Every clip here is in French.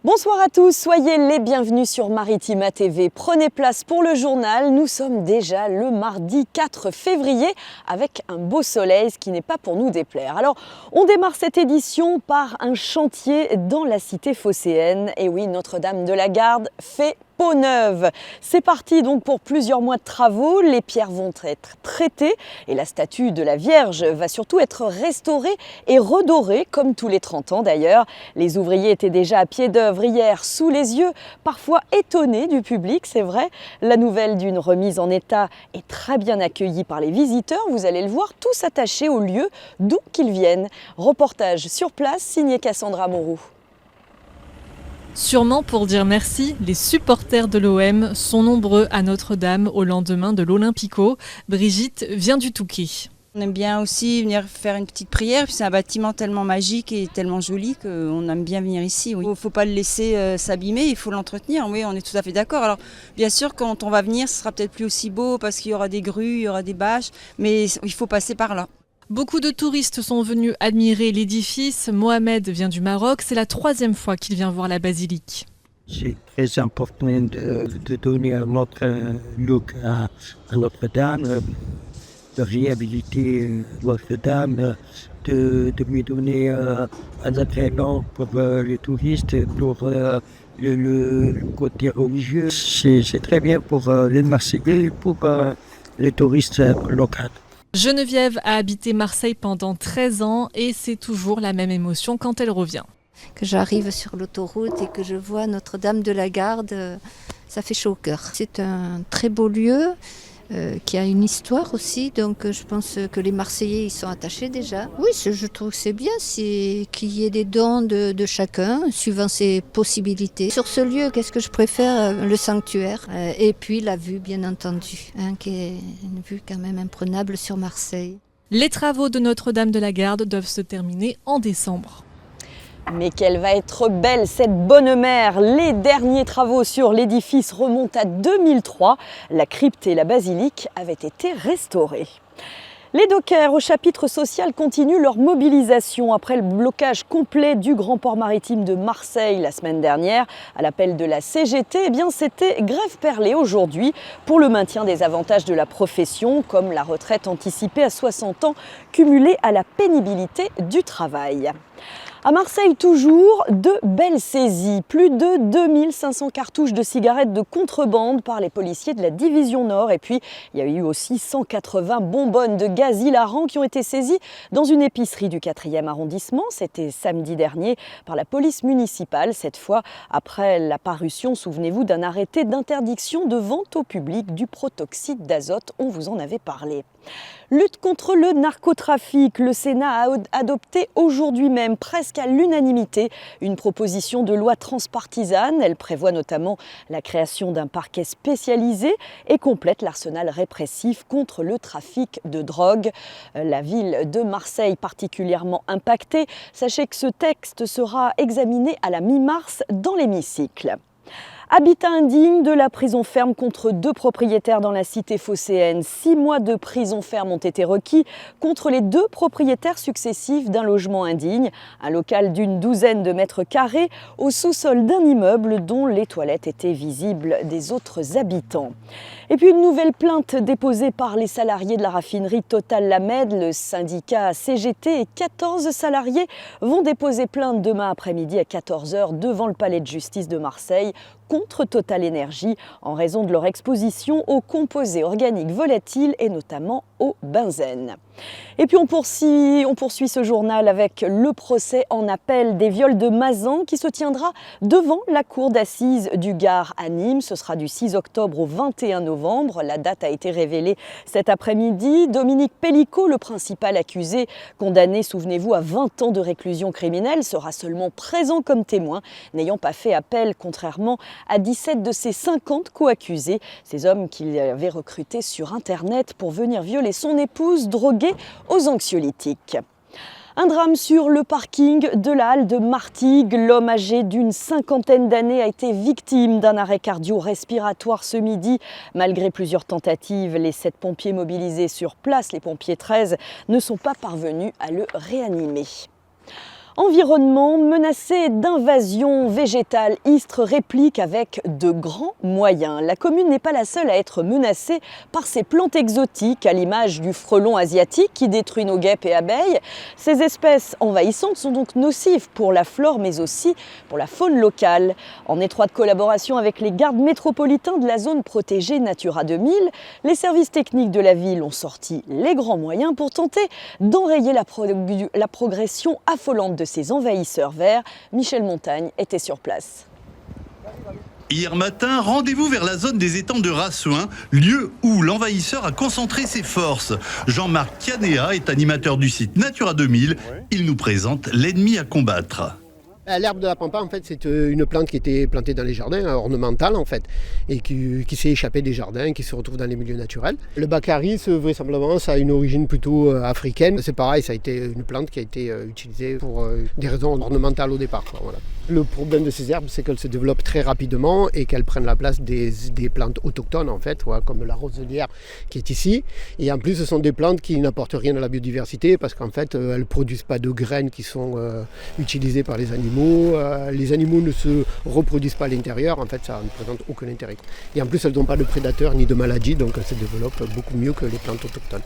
Bonsoir à tous, soyez les bienvenus sur Maritima TV. Prenez place pour le journal. Nous sommes déjà le mardi 4 février avec un beau soleil, ce qui n'est pas pour nous déplaire. Alors, on démarre cette édition par un chantier dans la cité phocéenne. Et oui, Notre-Dame de la Garde fait peau neuve. C'est parti donc pour plusieurs mois de travaux. Les pierres vont être traitées et la statue de la Vierge va surtout être restaurée et redorée, comme tous les 30 ans d'ailleurs. Les ouvriers étaient déjà à pied d'œuvre hier, sous les yeux parfois étonnés du public, c'est vrai. La nouvelle d'une remise en état est très bien accueillie par les visiteurs. Vous allez le voir, tous attachés au lieu d'où qu'ils viennent. Reportage sur place, signé Cassandra Moreau. Sûrement pour dire merci, les supporters de l'OM sont nombreux à Notre-Dame au lendemain de l'Olympico. Brigitte vient du Touquet. On aime bien aussi venir faire une petite prière, puis c'est un bâtiment tellement magique et tellement joli qu'on aime bien venir ici. Oui. Il ne faut pas le laisser s'abîmer, il faut l'entretenir, oui, on est tout à fait d'accord. Alors bien sûr, quand on va venir, ce sera peut-être plus aussi beau parce qu'il y aura des grues, il y aura des bâches, mais il faut passer par là. Beaucoup de touristes sont venus admirer l'édifice. Mohamed vient du Maroc, c'est la 3e fois qu'il vient voir la basilique. C'est très important de donner un autre look à Notre-Dame, de réhabiliter Notre-Dame, de lui donner un agrément pour les touristes, pour le côté religieux. C'est très bien pour les Marseillais et pour les touristes locaux. Geneviève a habité Marseille pendant 13 ans et c'est toujours la même émotion quand elle revient. Que j'arrive sur l'autoroute et que je vois Notre-Dame de la Garde, ça fait chaud au cœur. C'est un très beau lieu qui a une histoire aussi, donc je pense que les Marseillais y sont attachés déjà. Oui, je trouve que c'est bien qu'il y ait des dons de chacun, suivant ses possibilités. Sur ce lieu, qu'est-ce que je préfère? Le sanctuaire et puis la vue, bien entendu, qui est une vue quand même imprenable sur Marseille. Les travaux de Notre-Dame de la Garde doivent se terminer en décembre. Mais qu'elle va être belle, cette bonne mère! Les derniers travaux sur l'édifice remontent à 2003. La crypte et la basilique avaient été restaurées. Les dockers au chapitre social continuent leur mobilisation après le blocage complet du grand port maritime de Marseille la semaine dernière. À l'appel de la CGT, c'était grève perlée aujourd'hui pour le maintien des avantages de la profession, comme la retraite anticipée à 60 ans, cumulée à la pénibilité du travail. À Marseille toujours, de belles saisies. Plus de 2500 cartouches de cigarettes de contrebande par les policiers de la division Nord. Et puis, il y a eu aussi 180 bonbonnes de gaz hilarant qui ont été saisies dans une épicerie du 4e arrondissement. C'était samedi dernier par la police municipale. Cette fois, après la parution, souvenez-vous, d'un arrêté d'interdiction de vente au public du protoxyde d'azote. On vous en avait parlé. Lutte contre le narcotrafic. Le Sénat a adopté aujourd'hui même, presque à l'unanimité, une proposition de loi transpartisane. Elle prévoit notamment la création d'un parquet spécialisé et complète l'arsenal répressif contre le trafic de drogue. La ville de Marseille particulièrement impactée. Sachez que ce texte sera examiné à la mi-mars dans l'hémicycle. Habitat indigne de la prison ferme contre 2 propriétaires dans la cité phocéenne. 6 mois de prison ferme ont été requis contre les 2 propriétaires successifs d'un logement indigne. Un local d'une douzaine de mètres carrés au sous-sol d'un immeuble dont les toilettes étaient visibles des autres habitants. Et puis une nouvelle plainte déposée par les salariés de la raffinerie Total Lamed. Le syndicat CGT et 14 salariés vont déposer plainte demain après-midi à 14h devant le palais de justice de Marseille contre Total Énergie en raison de leur exposition aux composés organiques volatiles et notamment au benzène. Et puis on poursuit ce journal avec le procès en appel des viols de Mazan qui se tiendra devant la cour d'assises du Gard à Nîmes. Ce sera du 6 octobre au 21 novembre. La date a été révélée cet après-midi. Dominique Pellicot, le principal accusé, condamné, souvenez-vous, à 20 ans de réclusion criminelle, sera seulement présent comme témoin, n'ayant pas fait appel, contrairement à 17 de ses 50 co-accusés, ces hommes qu'il avait recrutés sur Internet pour venir violer son épouse droguée aux anxiolytiques. Un drame sur le parking de la halle de Martigues. L'homme âgé d'une 50aine d'années a été victime d'un arrêt cardio-respiratoire ce midi. Malgré plusieurs tentatives, les 7 pompiers mobilisés sur place, les pompiers 13, ne sont pas parvenus à le réanimer. Environnement menacé d'invasion végétale, Istres réplique avec de grands moyens. La commune n'est pas la seule à être menacée par ces plantes exotiques, à l'image du frelon asiatique qui détruit nos guêpes et abeilles. Ces espèces envahissantes sont donc nocives pour la flore mais aussi pour la faune locale. En étroite collaboration avec les gardes métropolitains de la zone protégée Natura 2000, les services techniques de la ville ont sorti les grands moyens pour tenter d'enrayer la progression affolante de ces envahisseurs verts. Michel Montagne était sur place. Hier matin, rendez-vous vers la zone des étangs de Rassouin, lieu où l'envahisseur a concentré ses forces. Jean-Marc Canéa est animateur du site Natura 2000. Il nous présente l'ennemi à combattre. L'herbe de la pampa, en fait, c'est une plante qui était plantée dans les jardins, ornementale en fait, et qui s'est échappée des jardins, qui se retrouve dans les milieux naturels. Le baccharis, vraisemblablement, ça a une origine plutôt africaine. C'est pareil, ça a été une plante qui a été utilisée pour des raisons ornementales au départ. Voilà. Le problème de ces herbes, c'est qu'elles se développent très rapidement et qu'elles prennent la place des plantes autochtones, en fait, comme la roselière qui est ici. Et en plus, ce sont des plantes qui n'apportent rien à la biodiversité parce qu'en fait, elles ne produisent pas de graines qui sont utilisées par les animaux. Les animaux ne se reproduisent pas à l'intérieur, en fait ça ne présente aucun intérêt. Et en plus elles n'ont pas de prédateurs ni de maladies, donc elles se développent beaucoup mieux que les plantes autochtones.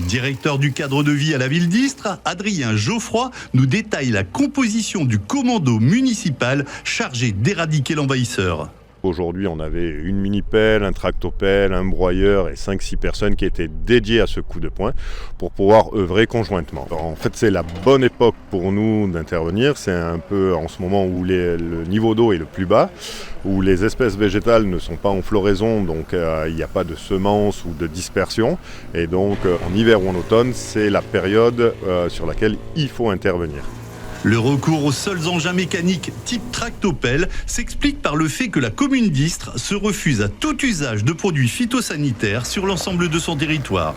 Directeur du cadre de vie à la ville d'Istres, Adrien Geoffroy nous détaille la composition du commando municipal chargé d'éradiquer l'envahisseur. Aujourd'hui, on avait une mini-pelle, un tractopelle, un broyeur et 5-6 personnes qui étaient dédiées à ce coup de poing pour pouvoir œuvrer conjointement. Alors, en fait, c'est la bonne époque pour nous d'intervenir. C'est un peu en ce moment où le niveau d'eau est le plus bas, où les espèces végétales ne sont pas en floraison, donc il n'y a pas de semences ou de dispersion. Et donc, en hiver ou en automne, c'est la période sur laquelle il faut intervenir. Le recours aux seuls engins mécaniques type tractopelle s'explique par le fait que la commune d'Istres se refuse à tout usage de produits phytosanitaires sur l'ensemble de son territoire.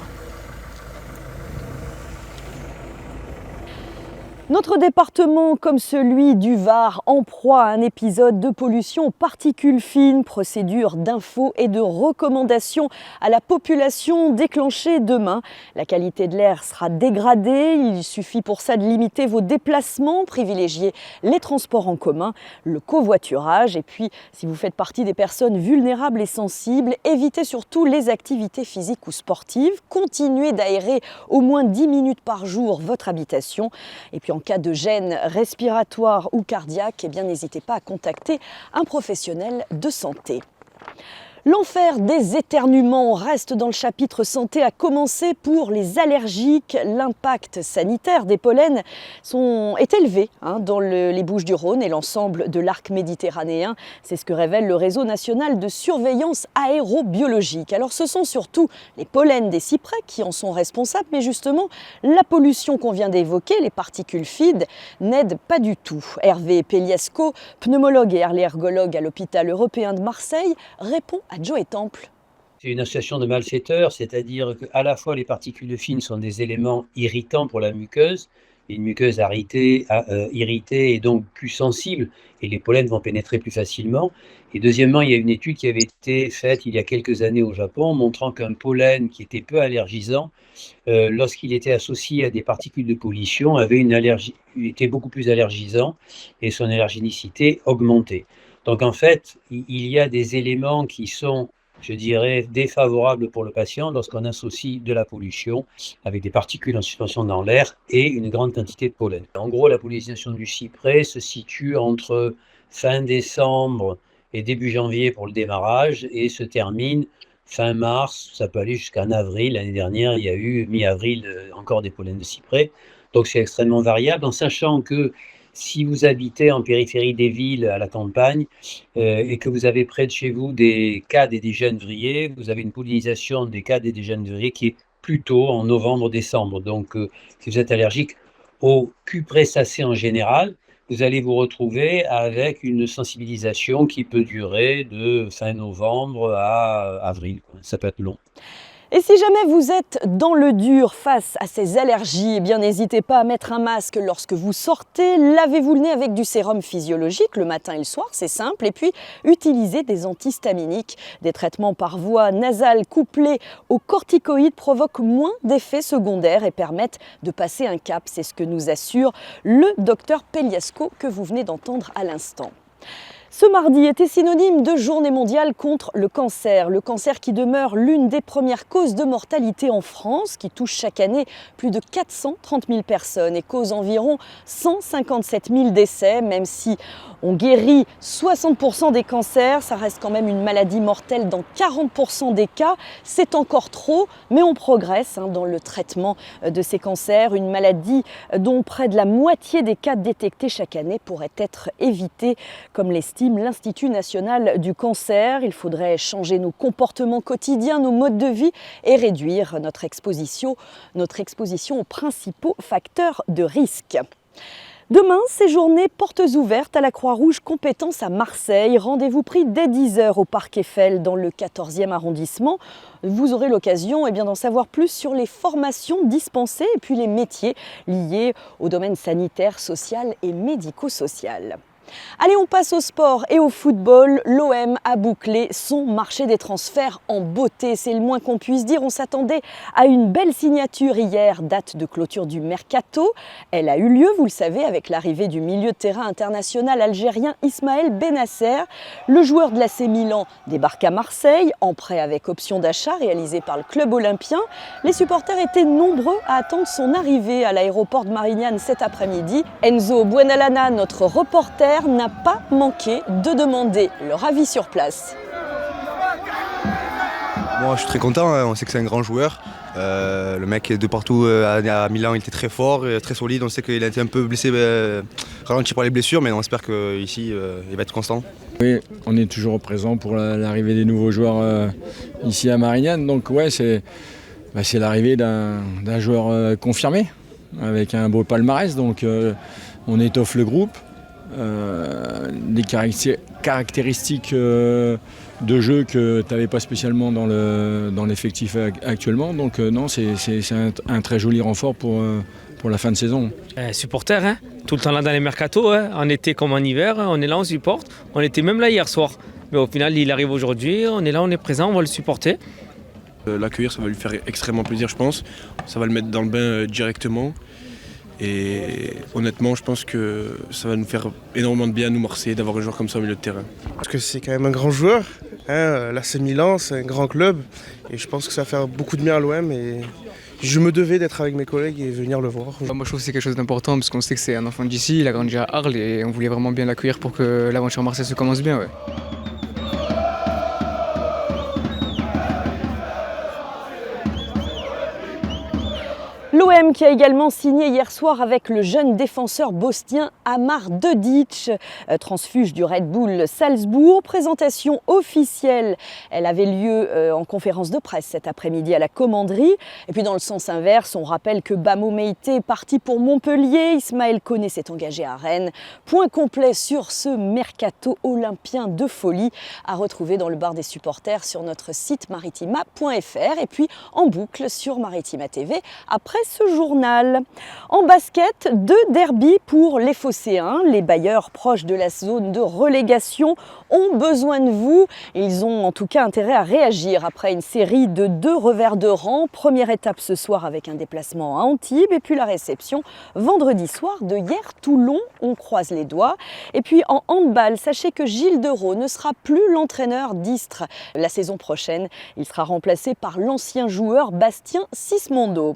Notre département, comme celui du Var, en proie à un épisode de pollution aux particules fines, procédure d'info et de recommandation à la population déclenchée demain. La qualité de l'air sera dégradée, il suffit pour ça de limiter vos déplacements, privilégier les transports en commun, le covoiturage et puis si vous faites partie des personnes vulnérables et sensibles, évitez surtout les activités physiques ou sportives, continuez d'aérer au moins 10 minutes par jour votre habitation et puis en cas de gêne respiratoire ou cardiaque, eh bien, n'hésitez pas à contacter un professionnel de santé. L'enfer des éternuements reste dans le chapitre santé, à commencer pour les allergiques. L'impact sanitaire des pollens est élevé dans les Bouches-du-Rhône et l'ensemble de l'arc méditerranéen. C'est ce que révèle le réseau national de surveillance aérobiologique. Alors ce sont surtout les pollens des cyprès qui en sont responsables, mais justement la pollution qu'on vient d'évoquer, les particules fines, n'aide pas du tout. Hervé Peliasco, pneumologue et allergologue à l'hôpital européen de Marseille, répond à Joe Temple. C'est une association de malfaiteurs, c'est-à-dire qu'à la fois les particules fines sont des éléments irritants pour la muqueuse, une muqueuse irritée et donc plus sensible, et les pollens vont pénétrer plus facilement. Et deuxièmement, il y a une étude qui avait été faite il y a quelques années au Japon, montrant qu'un pollen qui était peu allergisant, lorsqu'il était associé à des particules de pollution, était beaucoup plus allergisant, et son allergénicité augmentait. Donc en fait, il y a des éléments qui sont, je dirais, défavorables pour le patient lorsqu'on associe de la pollution avec des particules en suspension dans l'air et une grande quantité de pollen. En gros, la pollinisation du cyprès se situe entre fin décembre et début janvier pour le démarrage et se termine fin mars, ça peut aller jusqu'en avril. L'année dernière, il y a eu mi-avril encore des pollens de cyprès. Donc c'est extrêmement variable, en sachant que si vous habitez en périphérie des villes, à la campagne, et que vous avez près de chez vous des cadres et des genévriers, vous avez une pollinisation des cadres et des genévriers qui est plutôt en novembre-décembre. Donc, si vous êtes allergique au cupressacées en général, vous allez vous retrouver avec une sensibilisation qui peut durer de fin novembre à avril. Ça peut être long. Et si jamais vous êtes dans le dur face à ces allergies, eh bien n'hésitez pas à mettre un masque lorsque vous sortez, lavez-vous le nez avec du sérum physiologique le matin et le soir, c'est simple, et puis utilisez des antihistaminiques. Des traitements par voie nasale couplés aux corticoïdes provoquent moins d'effets secondaires et permettent de passer un cap, c'est ce que nous assure le docteur Pelliasco que vous venez d'entendre à l'instant. Ce mardi était synonyme de journée mondiale contre le cancer qui demeure l'une des premières causes de mortalité en France, qui touche chaque année plus de 430 000 personnes et cause environ 157 000 décès, même si on guérit 60% des cancers, ça reste quand même une maladie mortelle dans 40% des cas. C'est encore trop, mais on progresse dans le traitement de ces cancers. Une maladie dont près de la moitié des cas détectés chaque année pourraient être évités, comme l'estime l'Institut national du cancer. Il faudrait changer nos comportements quotidiens, nos modes de vie et réduire notre exposition aux principaux facteurs de risque. Demain, c'est journée portes ouvertes à la Croix-Rouge Compétences à Marseille. Rendez-vous pris dès 10h au Parc Eiffel dans le 14e arrondissement. Vous aurez l'occasion d'en savoir plus sur les formations dispensées et puis les métiers liés au domaine sanitaire, social et médico-social. Allez, on passe au sport et au football. L'OM a bouclé son marché des transferts en beauté, c'est le moins qu'on puisse dire. On s'attendait à une belle signature hier, date de clôture du mercato. Elle a eu lieu, vous le savez, avec l'arrivée du milieu de terrain international algérien Ismaël Benasser. Le joueur de l'AC Milan débarque à Marseille, en prêt avec option d'achat réalisé par le club olympien. Les supporters étaient nombreux à attendre son arrivée à l'aéroport de Marignane cet après-midi. Enzo Buenalana, notre reporter, n'a pas manqué de demander leur avis sur place. Moi je suis très content, on sait que c'est un grand joueur. Le mec de partout à Milan il était très fort, très solide. On sait qu'il a été un peu blessé, ralenti par les blessures, mais on espère qu'ici il va être constant. Oui, on est toujours présent pour l'arrivée des nouveaux joueurs ici à Marignane. Donc ouais, c'est l'arrivée d'un joueur confirmé, avec un beau palmarès. Donc on étoffe le groupe. Des caractéristiques de jeu que tu n'avais pas spécialement dans l'effectif actuellement. Donc non, c'est un très joli renfort pour la fin de saison. Supporter, tout le temps là dans les mercatos, en été comme en hiver, on est là, on supporte. On était même là hier soir. Mais au final, il arrive aujourd'hui, on est là, on est présent, on va le supporter. L'accueillir, ça va lui faire extrêmement plaisir, je pense. Ça va le mettre dans le bain directement. Et honnêtement, je pense que ça va nous faire énormément de bien, nous Marseillais, d'avoir un joueur comme ça au milieu de terrain. Parce que c'est quand même un grand joueur. L'AC Milan, c'est un grand club. Et je pense que ça va faire beaucoup de bien à l'OM. Et je me devais d'être avec mes collègues et venir le voir. Moi, je trouve que c'est quelque chose d'important parce qu'on sait que c'est un enfant d'ici. Il a grandi à Arles et on voulait vraiment bien l'accueillir pour que l'aventure Marseille se commence bien. Ouais. L'OM qui a également signé hier soir avec le jeune défenseur bosnien Amar Dedić, transfuge du Red Bull Salzbourg. Présentation officielle, elle avait lieu en conférence de presse cet après-midi à la commanderie. Et puis dans le sens inverse, on rappelle que Bamo Meïté est parti pour Montpellier. Ismaël Koné s'est engagé à Rennes. Point complet sur ce mercato olympien de folie à retrouver dans le bar des supporters sur notre site maritima.fr et puis en boucle sur Maritima TV après ce journal. En basket, 2 derbys pour les Phocéens. Les bailleurs proches de la zone de relégation ont besoin de vous. Ils ont en tout cas intérêt à réagir après une série de 2 revers de rang. Première étape ce soir avec un déplacement à Antibes et puis la réception vendredi soir de Hier-Toulon. On croise les doigts. Et puis en handball, sachez que Gilles Dereau ne sera plus l'entraîneur d'Istres la saison prochaine. Il sera remplacé par l'ancien joueur Bastien Sismondo.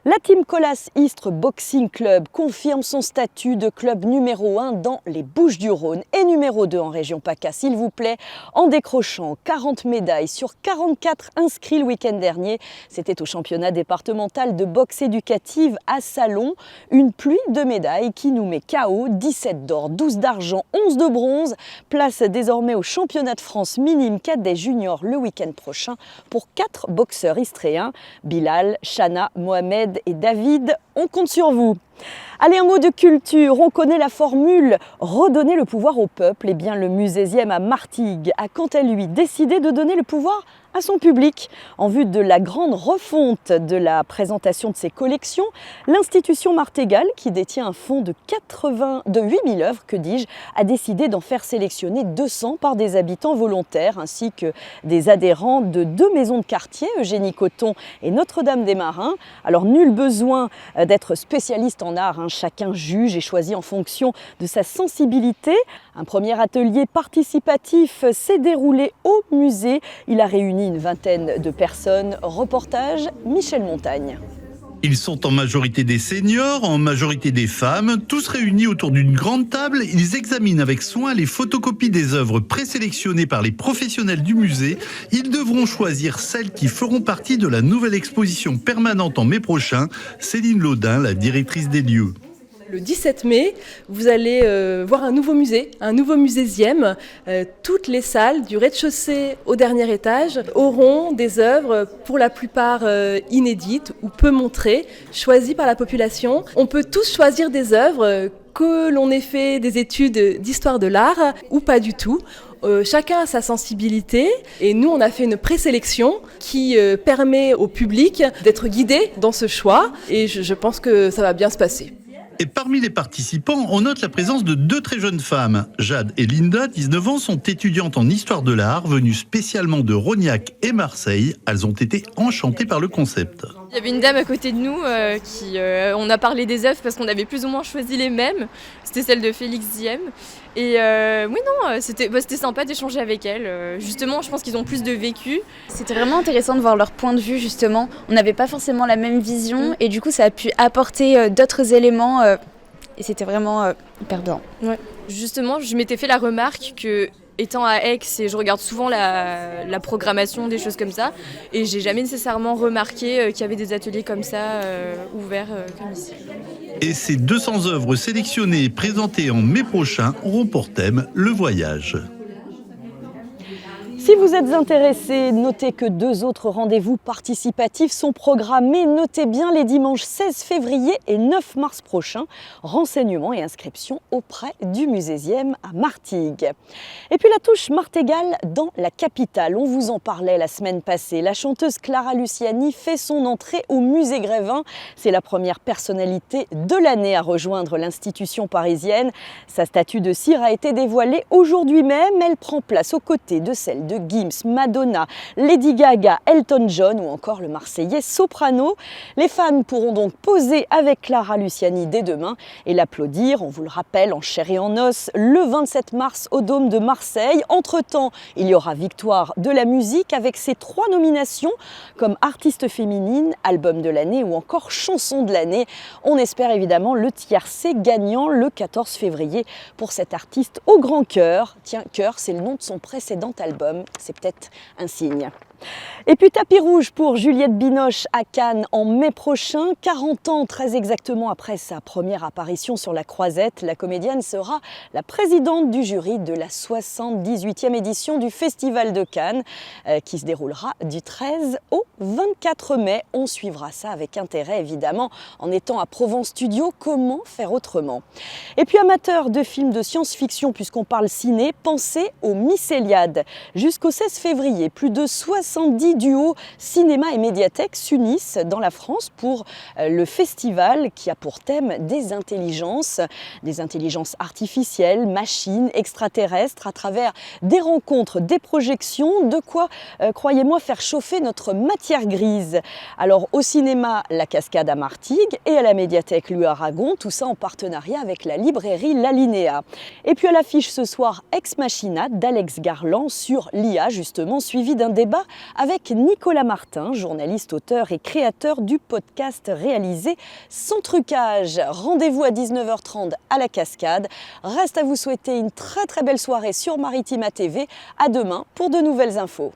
La Team Colas Istres Boxing Club confirme son statut de club numéro 1 dans les Bouches-du-Rhône et numéro 2 en région PACA, s'il vous plaît, en décrochant 40 médailles sur 44 inscrits le week-end dernier. C'était au championnat départemental de boxe éducative à Salon. Une pluie de médailles qui nous met KO, 17 d'or, 12 d'argent, 11 de bronze. Place désormais au championnat de France minime cadet junior le week-end prochain pour 4 boxeurs istréens, Bilal, Chana, Mohamed et David, on compte sur vous. Allez, un mot de culture, on connaît la formule « redonner le pouvoir au peuple ». Eh bien, le Musésième à Martigues a quant à lui décidé de donner le pouvoir à son public. En vue de la grande refonte de la présentation de ses collections, l'institution Martégal, qui détient un fonds de 8000 œuvres, a décidé d'en faire sélectionner 200 par des habitants volontaires ainsi que des adhérents de 2 maisons de quartier, Eugénie Coton et Notre-Dame des Marins. Alors nul besoin d'être spécialiste en art, chacun juge et choisit en fonction de sa sensibilité. Un premier atelier participatif s'est déroulé au musée. Il a réuni une vingtaine de personnes. Reportage Michel Montagne. Ils sont en majorité des seniors, en majorité des femmes, tous réunis autour d'une grande table. Ils examinent avec soin les photocopies des œuvres présélectionnées par les professionnels du musée. Ils devront choisir celles qui feront partie de la nouvelle exposition permanente en mai prochain. Céline Laudin, la directrice des lieux. Le 17 mai, vous allez voir un nouveau musésième. Toutes les salles, du rez-de-chaussée au dernier étage, auront des œuvres pour la plupart inédites ou peu montrées, choisies par la population. On peut tous choisir des œuvres, que l'on ait fait des études d'histoire de l'art ou pas du tout. Chacun a sa sensibilité et nous on a fait une présélection qui permet au public d'être guidé dans ce choix et je pense que ça va bien se passer. Et parmi les participants, on note la présence de 2 très jeunes femmes. Jade et Linda, 19 ans, sont étudiantes en histoire de l'art, venues spécialement de Rognac et Marseille. Elles ont été enchantées par le concept. Il y avait une dame à côté de nous on a parlé des œuvres parce qu'on avait plus ou moins choisi les mêmes. C'était celle de Félix Diem. Et c'était sympa d'échanger avec elle. Justement, je pense qu'ils ont plus de vécu. C'était vraiment intéressant de voir leur point de vue, justement. On n'avait pas forcément la même vision et du coup, ça a pu apporter d'autres éléments et c'était vraiment hyper bien. Ouais. Justement, je m'étais fait la remarque que étant à Aix, et je regarde souvent la programmation, des choses comme ça, et j'ai jamais nécessairement remarqué qu'il y avait des ateliers comme ça ouverts comme ici. Et ces 200 œuvres sélectionnées et présentées en mai prochain auront pour thème le voyage. Si vous êtes intéressé, notez que 2 autres rendez-vous participatifs sont programmés. Notez bien les dimanches 16 février et 9 mars prochains. Renseignements et inscriptions auprès du Musésième à Martigues. Et puis la touche Martégal dans la capitale. On vous en parlait la semaine passée. La chanteuse Clara Luciani fait son entrée au musée Grévin. C'est la première personnalité de l'année à rejoindre l'institution parisienne. Sa statue de cire a été dévoilée aujourd'hui même. Elle prend place aux côtés de celle de Gims, Madonna, Lady Gaga, Elton John ou encore le Marseillais Soprano. Les fans pourront donc poser avec Clara Luciani dès demain et l'applaudir, on vous le rappelle, en chair et en os, le 27 mars au Dôme de Marseille. Entre-temps, il y aura Victoire de la musique avec ses 3 nominations comme artiste féminine, album de l'année ou encore chanson de l'année. On espère évidemment le tiercé gagnant le 14 février pour cet artiste au grand cœur. Tiens, cœur, c'est le nom de son précédent album. C'est peut-être un signe. Et puis tapis rouge pour Juliette Binoche à Cannes en mai prochain. 40 ans très exactement après sa première apparition sur la Croisette, la comédienne sera la présidente du jury de la 78e édition du Festival de Cannes qui se déroulera du 13 au 24 mai. On suivra ça avec intérêt évidemment en étant à Provence Studio. Comment faire autrement? Et puis amateurs de films de science-fiction, puisqu'on parle ciné, pensez au Mycéliade. Jusqu'au 16 février, plus de 70 duos cinéma et médiathèque s'unissent dans la France pour le festival qui a pour thème des intelligences artificielles, machines, extraterrestres, à travers des rencontres, des projections, de quoi, croyez-moi, faire chauffer notre matière grise. Alors au cinéma, La Cascade à Martigues et à la médiathèque Louis Aragon, tout ça en partenariat avec la librairie L'Alinéa. Et puis à l'affiche ce soir, Ex Machina d'Alex Garland sur l'IA, justement, suivi d'un débat avec Nicolas Martin, journaliste, auteur et créateur du podcast réalisé Sans trucage. Rendez-vous à 19h30 à la Cascade. Reste à vous souhaiter une très belle soirée sur Maritima TV. À demain pour de nouvelles infos.